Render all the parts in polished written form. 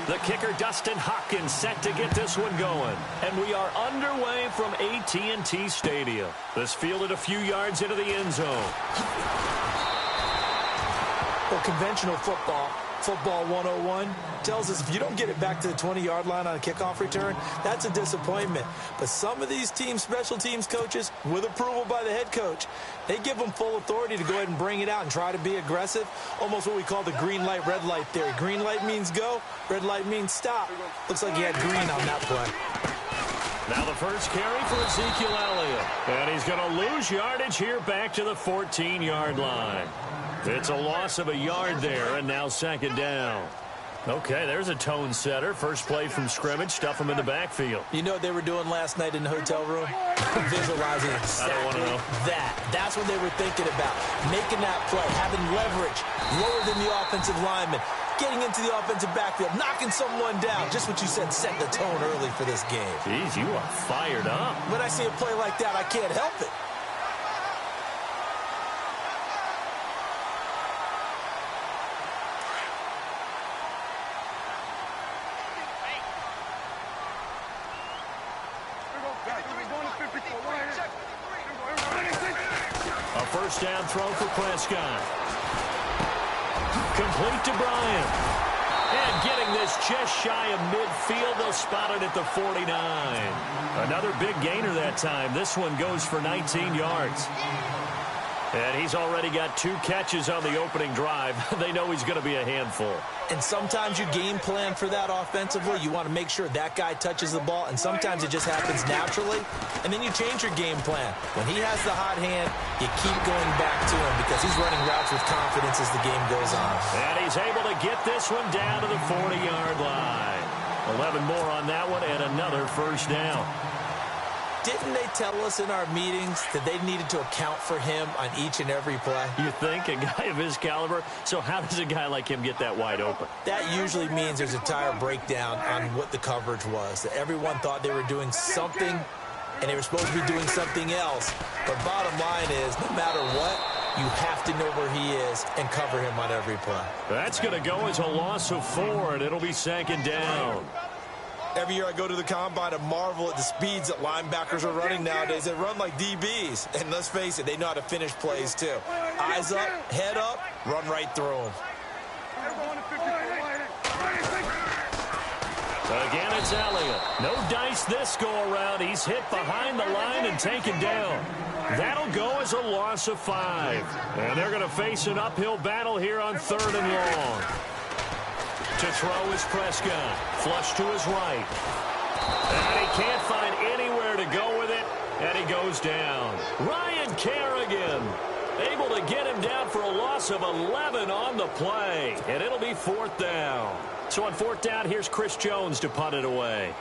The kicker, Dustin Hopkins, set to get this one going. And we are underway from AT&T Stadium. This fielded a few yards into the end zone. Well, conventional football 101, tells us if you don't get it back to the 20-yard line on a kickoff return, that's a disappointment. But some of these teams, special teams coaches, with approval by the head coach, they give them full authority to go ahead and bring it out and try to be aggressive, almost what we call the green light, red light theory. Green light means go, red light means stop. Looks like he had green on that play. Now the first carry for Ezekiel Elliott. And he's going to lose yardage here back to the 14-yard line. It's a loss of a yard there, and now second down. Okay, there's a tone setter. First play from scrimmage, stuff him in the backfield. You know what they were doing last night in the hotel room? Visualizing exactly that. That's what they were thinking about. Making that play, having leverage, lower than the offensive lineman, getting into the offensive backfield, knocking someone down. Just what you said, set the tone early for this game. Jeez, you are fired up. When I see a play like that, I can't help it. A first down throw for Prescott. Complete to Bryant. And getting this just shy of midfield, they'll spot it at the 49. Another big gainer that time. This one goes for 19 yards. And he's already got 2 catches on the opening drive. They know he's going to be a handful. And sometimes you game plan for that offensively. You want to make sure that guy touches the ball, and sometimes it just happens naturally. And then you change your game plan. When he has the hot hand, you keep going back to him because he's running routes with confidence as the game goes on. And he's able to get this one down to the 40-yard line. 11 more on that one and another first down. Didn't they tell us in our meetings that they needed to account for him on each and every play? You think? A guy of his caliber? So how does a guy like him get that wide open? That usually means there's a tire breakdown on what the coverage was. That everyone thought they were doing something, and they were supposed to be doing something else. But bottom line is, no matter what, you have to know where he is and cover him on every play. That's going to go as a loss of 4, and it'll be second down. Every year I go to the combine and marvel at the speeds that linebackers are running nowadays. They run like DBs. And let's face it, they know how to finish plays too. Eyes up, head up, run right through them. Again, it's Elliott. No dice this go-around. He's hit behind the line and taken down. That'll go as a loss of 5. And they're going to face an uphill battle here on 3rd and long. To throw is Prescott. Flush to his right. And he can't find anywhere to go with it. And he goes down. Ryan Kerrigan able to get him down for a loss of 11 on the play. And it'll be 4th down. So on 4th down, here's Chris Jones to punt it away.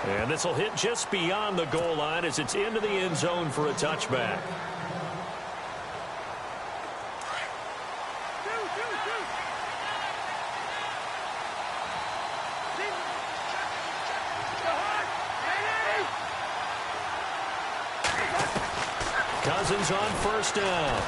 And this will hit just beyond the goal line as it's into the end zone for a touchback. Cousins on first down.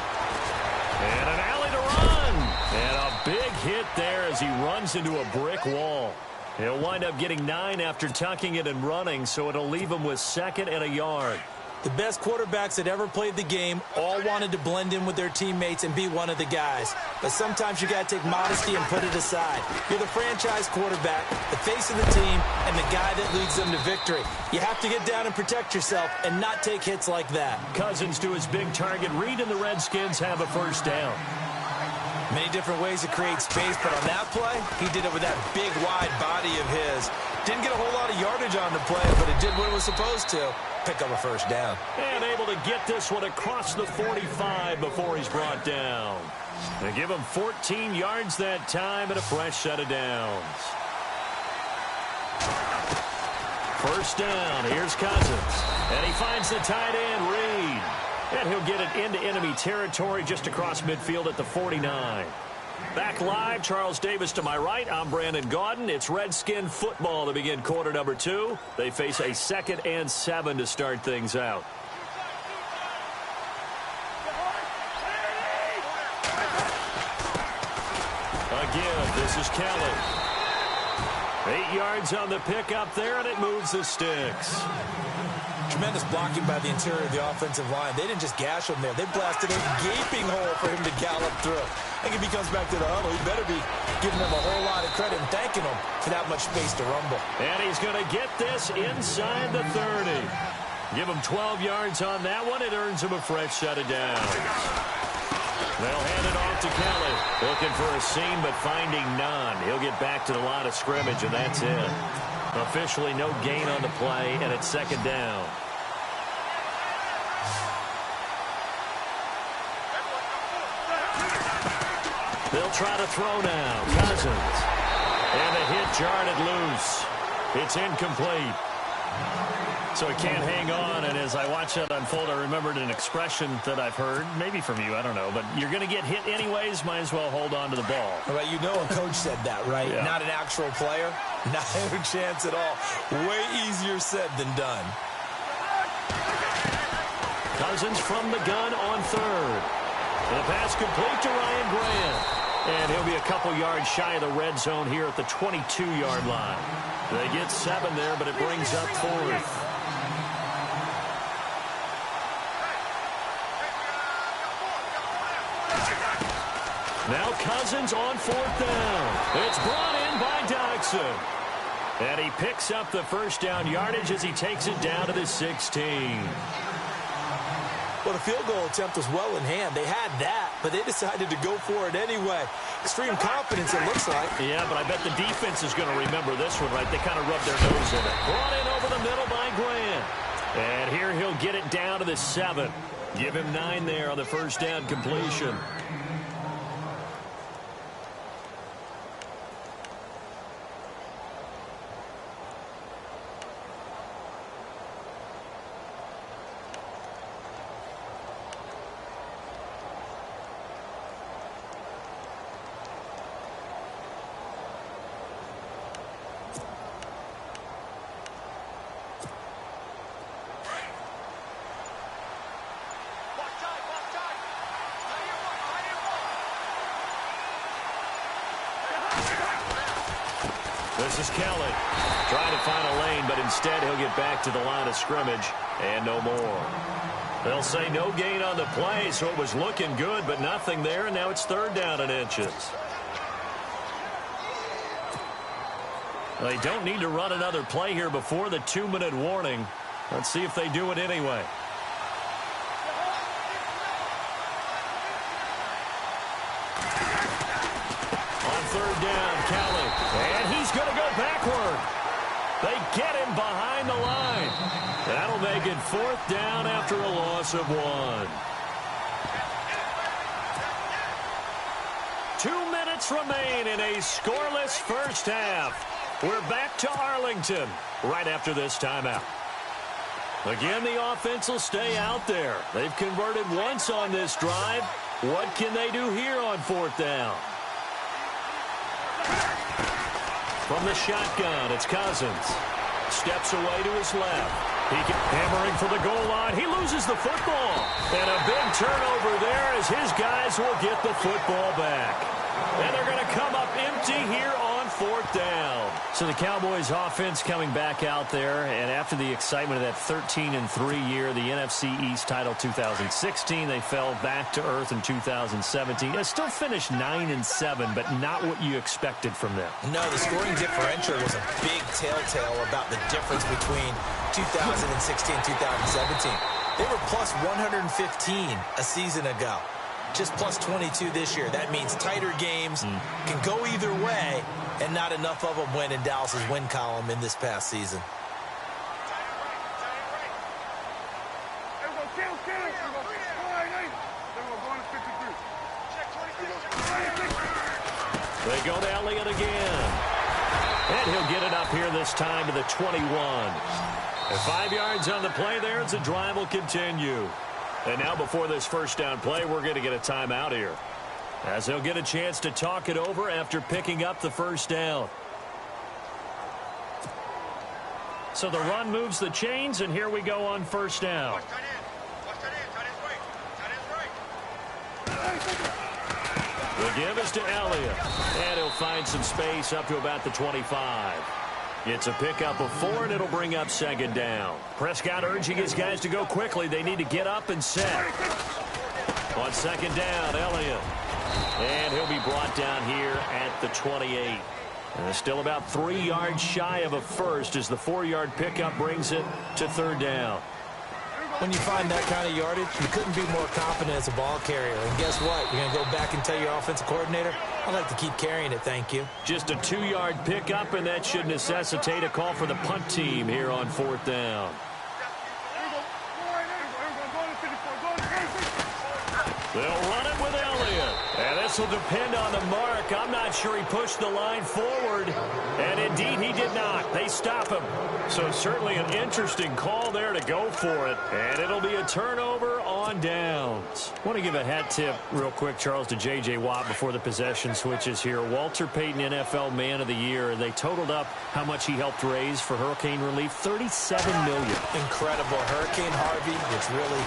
And an alley to run. And a big hit there as he runs into a brick wall. He'll wind up getting 9 after tucking it and running, so it'll leave him with 2nd and a yard. The best quarterbacks that ever played the game all wanted to blend in with their teammates and be one of the guys. But sometimes you got to take modesty and put it aside. You're the franchise quarterback, the face of the team, and the guy that leads them to victory. You have to get down and protect yourself and not take hits like that. Cousins to his big target. Reed and the Redskins have a first down. Many different ways to create space, but on that play, he did it with that big, wide body of his. Didn't get a whole lot of yardage on the play, but it did what it was supposed to. Pick up a first down. And able to get this one across the 45 before he's brought down. They give him 14 yards that time and a fresh set of downs. First down, here's Cousins. And he finds the tight end, Reed. And he'll get it into enemy territory just across midfield at the 49. Back live, Charles Davis to my right. I'm Brandon Gaudin. It's Redskin football to begin quarter number 2. They face a 2nd and 7 to start things out. Again, this is Kelly. 8 yards on the pickup there, and it moves the sticks. Tremendous blocking by the interior of the offensive line. They didn't just gash him there. They blasted a gaping hole for him to gallop through. I think if he comes back to the huddle, he better be giving them a whole lot of credit and thanking them for that much space to rumble. And he's going to get this inside the 30. Give him 12 yards on that one. It earns him a fresh set of downs. They'll hand it off to Kelly. Looking for a seam, but finding none. He'll get back to the line of scrimmage, and that's it. Officially no gain on the play, and it's 2nd down. They'll try to throw now. Cousins. And the hit jarred it loose. It's incomplete. So he can't hang on, and as I watch that unfold, I remembered an expression that I've heard, maybe from you, I don't know, but you're going to get hit anyways, might as well hold on to the ball. Well, you know a coach said that, right? Yeah. Not an actual player. Not a chance at all. Way easier said than done. Cousins from the gun on 3rd. The pass complete to Ryan Grant. And he'll be a couple yards shy of the red zone here at the 22-yard line. They get 7 there, but it brings up 4th. Now Cousins on 4th down. It's brought in by Dodson. And he picks up the first down yardage as he takes it down to the 16. Well, the field goal attempt was well in hand. They had that, but they decided to go for it anyway. Extreme confidence, it looks like. Yeah, but I bet the defense is going to remember this one, right? They kind of rubbed their nose in it. Brought in over the middle by Grant. And here he'll get it down to the 7. Give him 9 there on the first down completion. This is Kelly trying to find a lane, but instead he'll get back to the line of scrimmage and no more. They'll say no gain on the play, so it was looking good, but nothing there, and now it's 3rd down and inches. They don't need to run another play here before the 2-minute warning. Let's see if they do it anyway. On 3rd down, Kelly. And he's going to go backward. They get him behind the line. That'll make it 4th down after a loss of 1. 2 minutes remain in a scoreless first half. We're back to Arlington right after this timeout. Again, the offense will stay out there. They've converted once on this drive. What can they do here on 4th down? From the shotgun, it's Cousins. Steps away to his left. He gets hammering for the goal line. He loses the football. And a big turnover there as his guys will get the football back. And they're going to come up empty here on 4th down. So the Cowboys offense coming back out there, and after the excitement of that 13-3 year, the NFC East title 2016, they fell back to earth in 2017. They still finished 9-7, but not what you expected from them. No, the scoring differential was a big telltale about the difference between 2016 and 2017. They were plus 115 a season ago. Just plus 22 this year. That means tighter games can go either way, and not enough of them went in Dallas's win column in this past season. They go to Elliott again. And he'll get it up here this time to the 21. And 5 yards on the play there as the drive will continue. And now before this first down play, we're going to get a timeout here. as they'll get a chance to talk it over after picking up the first down. So the run moves the chains, and here we go on first down. The give is to Elliott, and he'll find some space up to about the 25. It's a pickup of 4, and it'll bring up second down. Prescott urging his guys to go quickly. They need to get up and set. On second down, Elliott. And he'll be brought down here at the 28. And still about 3 yards shy of a first as the 4-yard pickup brings it to third down. When you find that kind of yardage, you couldn't be more confident as a ball carrier. And guess what? You're going to go back and tell your offensive coordinator, I'd like to keep carrying it, thank you. Just a 2-yard pickup, and that should necessitate a call for the punt team here on fourth down. They'll run it with Elliott. And this will depend on the mark. I'm not sure he pushed the line forward. And indeed, he did not. They stop him. So certainly an interesting call there to go for it. And it'll be a turnover on downs. I want to give a hat tip real quick, Charles, to J.J. Watt before the possession switches here. Walter Payton, NFL Man of the Year. They totaled up how much he helped raise for hurricane relief, $37 million. Incredible. Hurricane Harvey, it's really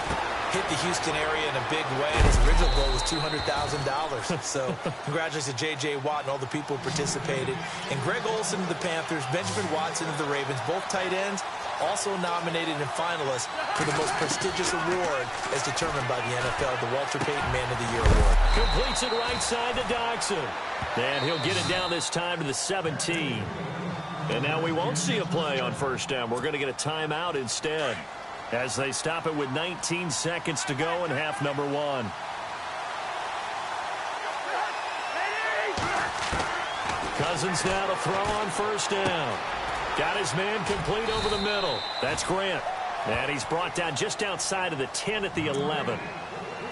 hit the Houston area in a big way. His original goal was $200,000. So congratulations to J.J. Watt and all the people who participated. And Greg Olsen of the Panthers, Benjamin Watson of the Ravens, both tight ends, also nominated and finalists for the most prestigious award as determined by the NFL, the Walter Payton Man of the Year Award. Completes it right side to Dodson. And he'll get it down this time to the 17. And now we won't see a play on first down. We're going to get a timeout instead, as they stop it with 19 seconds to go in half number 1. Cousins now to throw on first down. Got his man complete over the middle. That's Grant. And he's brought down just outside of the 10 at the 11.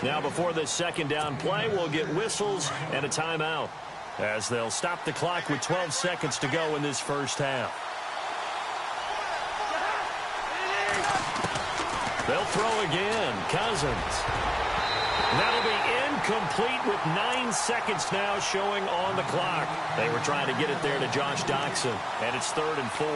Now before this second down play, we'll get whistles and a timeout, as they'll stop the clock with 12 seconds to go in this first half. They'll throw again. Cousins. And that'll be incomplete with 9 seconds now showing on the clock. They were trying to get it there to Josh Doctson, and it's 3rd and 4.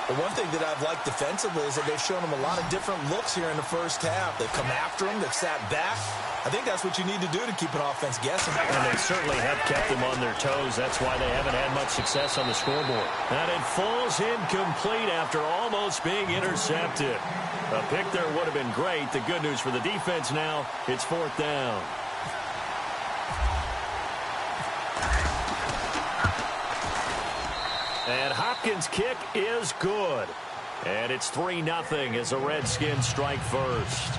Well, one thing that I've liked defensively is that they've shown him a lot of different looks here in the first half. They've come after him. They've sat back. I think that's what you need to do to keep an offense guessing. And they certainly have kept them on their toes. That's why they haven't had much success on the scoreboard. And it falls incomplete after almost being intercepted. A pick there would have been great. The good news for the defense now, it's 4th down. And Hopkins' kick is good. And it's 3-0 as the Redskins strike first.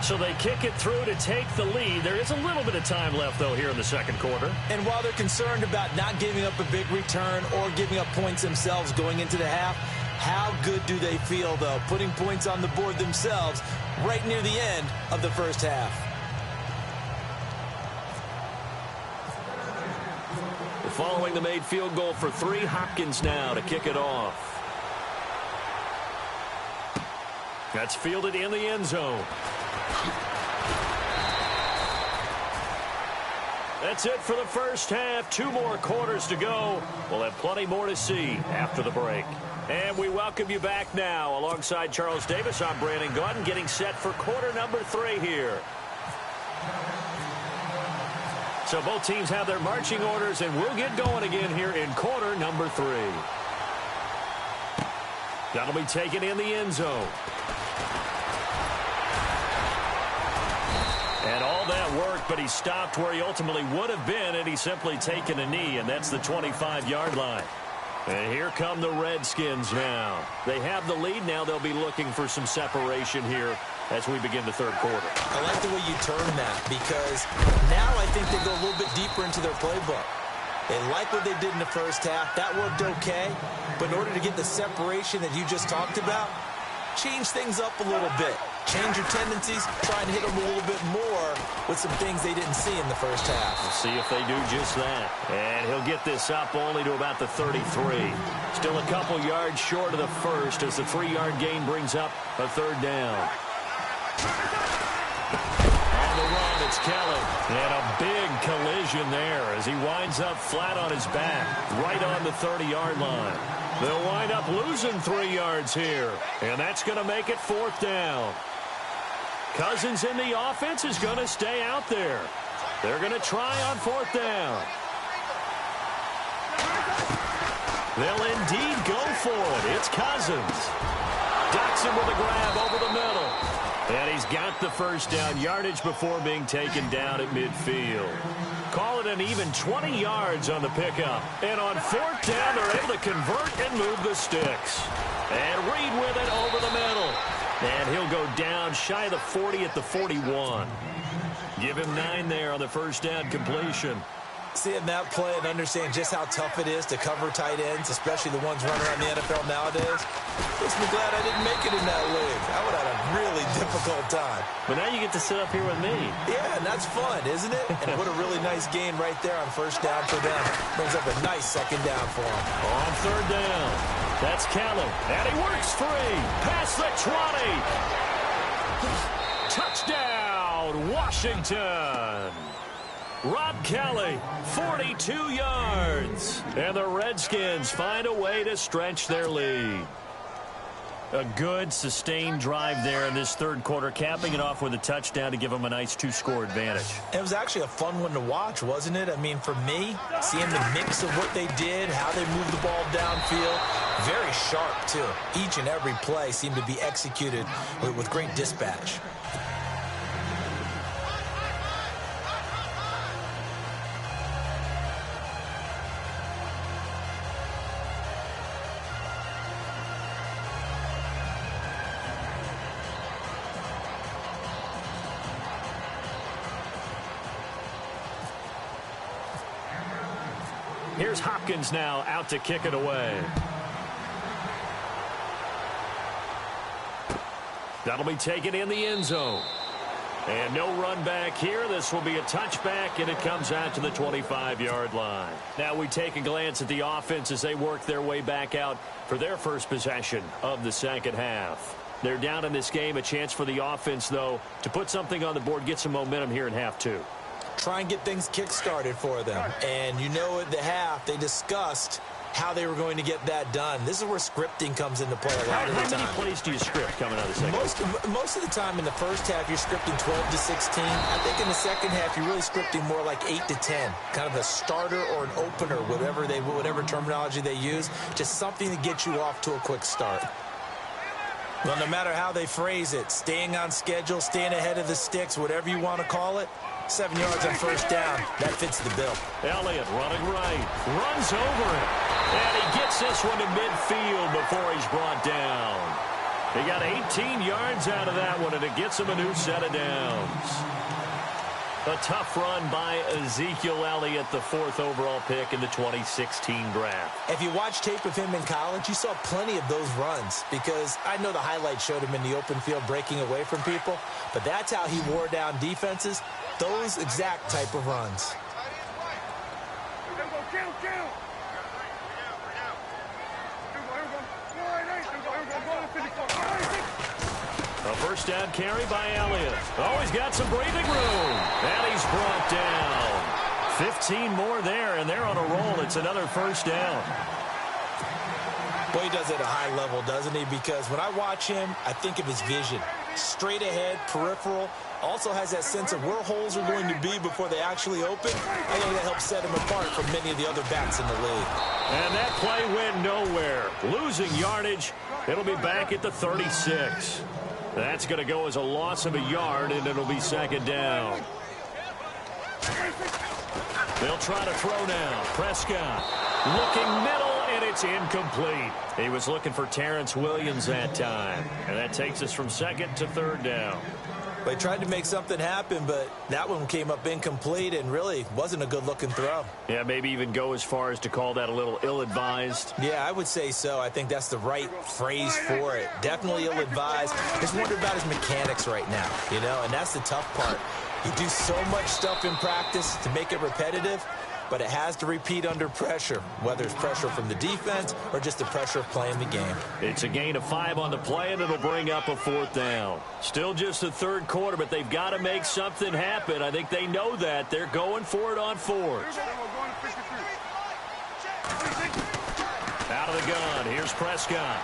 So they kick it through to take the lead. There is a little bit of time left, though, here in the second quarter. And while they're concerned about not giving up a big return or giving up points themselves going into the half, how good do they feel, though, putting points on the board themselves right near the end of the first half? Following the made field goal for 3, Hopkins now to kick it off. That's fielded in the end zone. That's it for the first half. 2 more quarters to go. We'll have plenty more to see after the break. And we welcome you back now. Alongside Charles Davis, I'm Brandon Gaudin, getting set for quarter number 3 here. So both teams have their marching orders, and we'll get going again here in quarter number 3. That'll be taken in the end zone. And all that worked, but he stopped where he ultimately would have been, and he's simply taken a knee, and that's the 25-yard line. And here come the Redskins now. They have the lead. Now they'll be looking for some separation here as we begin the third quarter. I like the way you turn that, because now I think they go a little bit deeper into their playbook. They like what they did in the first half. That worked okay. But in order to get the separation that you just talked about, change things up a little bit. Change your tendencies, try and hit them a little bit more with some things they didn't see in the first half. We'll see if they do just that. And he'll get this up only to about the 33. Still a couple yards short of the first as the 3-yard gain brings up a 3rd down. On the run, It's Kelly. And a big collision there as he winds up flat on his back, right on the 30-yard line. They'll wind up losing 3 yards here, and that's going to make it 4th down. Cousins in the offense is going to stay out there. They're going to try on 4th down. They'll indeed go for it. It's Cousins. Dotson with a grab over the middle. And he's got the first down yardage before being taken down at midfield. Call it an even 20 yards on the pickup. And on 4th down, they're able to convert and move the sticks. And Reed with it over the middle. And he'll go down shy of the 40 at the 41. Give him 9 there on the first down completion. Seeing that play and understand just how tough it is to cover tight ends, especially the ones running around the NFL nowadays, makes me glad I didn't make it in that league. I would have had a really difficult time. But now you get to sit up here with me. Yeah, and that's fun, isn't it? And what a really nice gain right there on first down for them. Brings up a nice second down for them. On 3rd down, that's Kelly. And he works free. Past the 20. Touchdown, Washington. Rob Kelly, 42 yards. And the Redskins find a way to stretch their lead. A good, sustained drive there in this 3rd quarter, capping it off with a touchdown to give them a nice 2-score advantage. It was actually a fun one to watch, wasn't it? I mean, for me, seeing the mix of what they did, how they moved the ball downfield, very sharp, too. Each and every play seemed to be executed with great dispatch. Here's Hopkins now out to kick it away. That'll be taken in the end zone. And no run back here. This will be a touchback, and it comes out to the 25-yard line. Now we take a glance at the offense as they work their way back out for their first possession of the second half. They're down in this game. A chance for the offense, though, to put something on the board, get some momentum here in half 2. Try and get things kick-started for them. And you know at the half, they discussed how they were going to get that done. This is where scripting comes into play a lot of the time. How many plays do you script coming out of the second? Most of the time in the first half, you're scripting 12 to 16. I think in the second half, you're really scripting more like 8 to 10. Kind of a starter or an opener, whatever terminology they use. Just something to get you off to a quick start. Well, no matter how they phrase it, staying on schedule, staying ahead of the sticks, whatever you want to call it, 7 yards on first down. That fits the bill. Elliott running right. Runs over it. And he gets this one to midfield before he's brought down. He got 18 yards out of that one, and it gets him a new set of downs. A tough run by Ezekiel Elliott, the 4th overall pick in the 2016 draft. If you watch tape of him in college, you saw plenty of those runs because I know the highlights showed him in the open field breaking away from people, but that's how he wore down defenses, those exact type of runs. A first down carry by Elliott. Oh, he's got some breathing room. And he's brought down. 15 more there, and they're on a roll. It's another first down. Boy, he does it at a high level, doesn't he? Because when I watch him, I think of his vision. Straight ahead, peripheral. Also has that sense of where holes are going to be before they actually open. I think that helps set him apart from many of the other backs in the league. And that play went nowhere. Losing yardage. It'll be back at the 36. That's going to go as a loss of a yard, and it'll be second down. They'll try to throw now. Prescott looking middle, and it's incomplete. He was looking for Terrence Williams that time. And that takes us from second to third down. They tried to make something happen, but that one came up incomplete and really wasn't a good-looking throw. Yeah, maybe even go as far as to call that a little ill-advised. Yeah, I would say so. I think that's the right phrase for it. Definitely ill-advised. Just wonder about his mechanics right now, and that's the tough part. You do so much stuff in practice to make it repetitive, but it has to repeat under pressure, whether it's pressure from the defense or just the pressure of playing the game. It's a gain of 5 on the play, and it'll bring up a 4th down. Still just the 3rd quarter, but they've got to make something happen. I think they know that. They're going for it on 4th. Out of the gun, here's Prescott.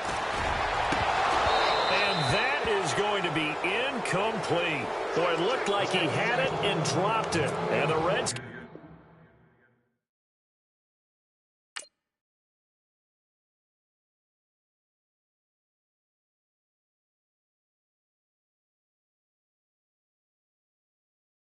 And that is going to be incomplete. Boy, it looked like he had it and dropped it. And the Reds...